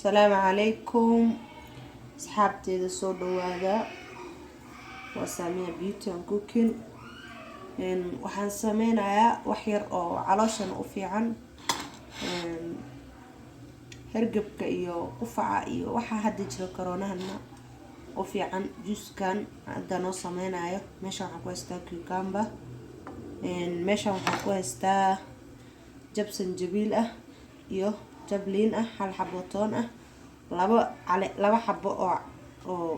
السلام عليكم أصحابتي ذا صوت وهذا وسامية بيوتي and cooking waxaan sameynayaa wax yar oo calooshan u fiican hergebka iyo qufaca iyo waxa hadda jira koronahana u fiican juuskan hadda noo sameynayo meesha waxaan ku haystaa cucumber meesha waxaan ku haystaa jab sanjabiil ah iyo jab liin ah hal xabo toon ah laba xabo oo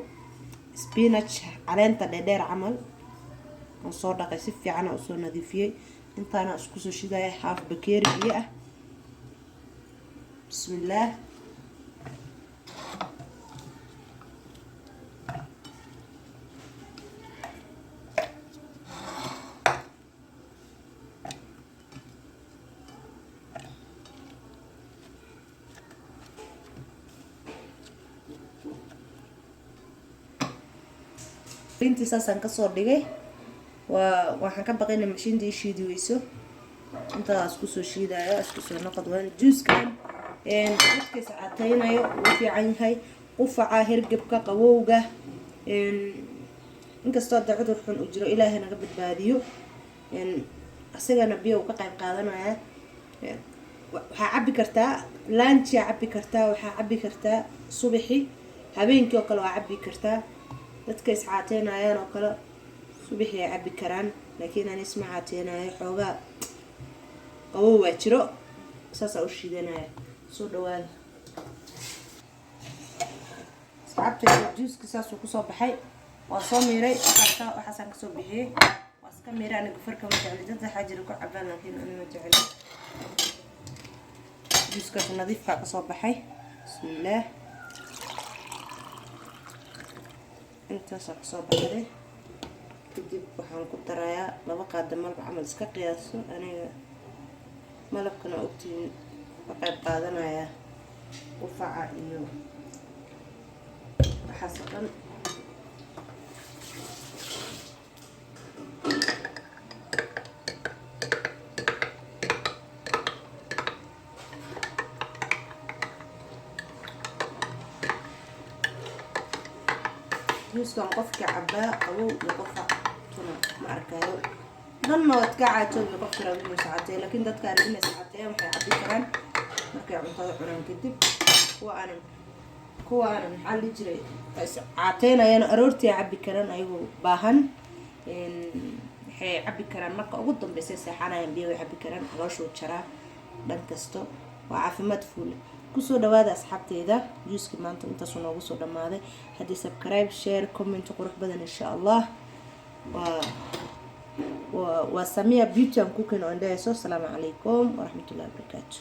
spinach caleenta dheer camal oo soo dhaqay si fiican oo soo nadiifiyay intaana isku soo shiday half bakeeri biyo ah bismillaah intii saasan ka soo dhigay waxaan ka baqaynaa mashiintii shiidi weyso intaas ku soo shiidayo isku soo noqod waan juuskan dadkiisa cateynayo uu fiican yahay qufaca hergebka qabowga inkastoo cudur xun u jiro ilaahay naga badbaadiyo asagana biyo ka qayb qaadanaya waxaa cabi kartaa lunch cabi kartaa waxaa cabi kartaa subaxi habeenkii oo kale waa cabi kartaa dadka is caateynayaan oo kale subaxii ay cabi karaan laakiin aan isma caateynayo xoogaa qabow waa jiro saasa u shiidanaya soo dhawaada asxaabta juuska saas uu kusoo baxay waa soo miiray waxaasaan kasoo bixiyey waa iska miiray aniga farka ma jecli dad waxaa jira ku cabaan laakiin aniga ma jecli juuskaas nadiifka kasoo baxay bismillaah intaas kasoo baxday kadib waxaan ku darayaa laba qaada malab camal iska qiyaaso aniga malabkana ogtiin ka qayb qaadanaya qufaca iyo waxaas dhan juuskan qofka cabaa qabow iyo qofka tuna ma arkayo dhanna waad ka caatoobi qofka raba inuu saacatee laakiin dadka aan inay saacateeyaan waxay cabi karaan markay cuntada cunaan kadib kuwa aanan maxaa la jiray caateynayaan aroortii cabi karaan ayagoo baahan waxay cabi karaan marka ugu dambeysay seexanayaan biyo way cabi karaan calooshuu jaraa dhan kasto waa caafimaad fuul kusoo dhawaada asxaabteeda juuska maanta intaas noogu soo dhamaaday haddii subscribe share comment qurux badan insha Allah waa Samia Beauty and Cooking on Day. Assalamu alaikum wa rahmatullahi wa barakatuh.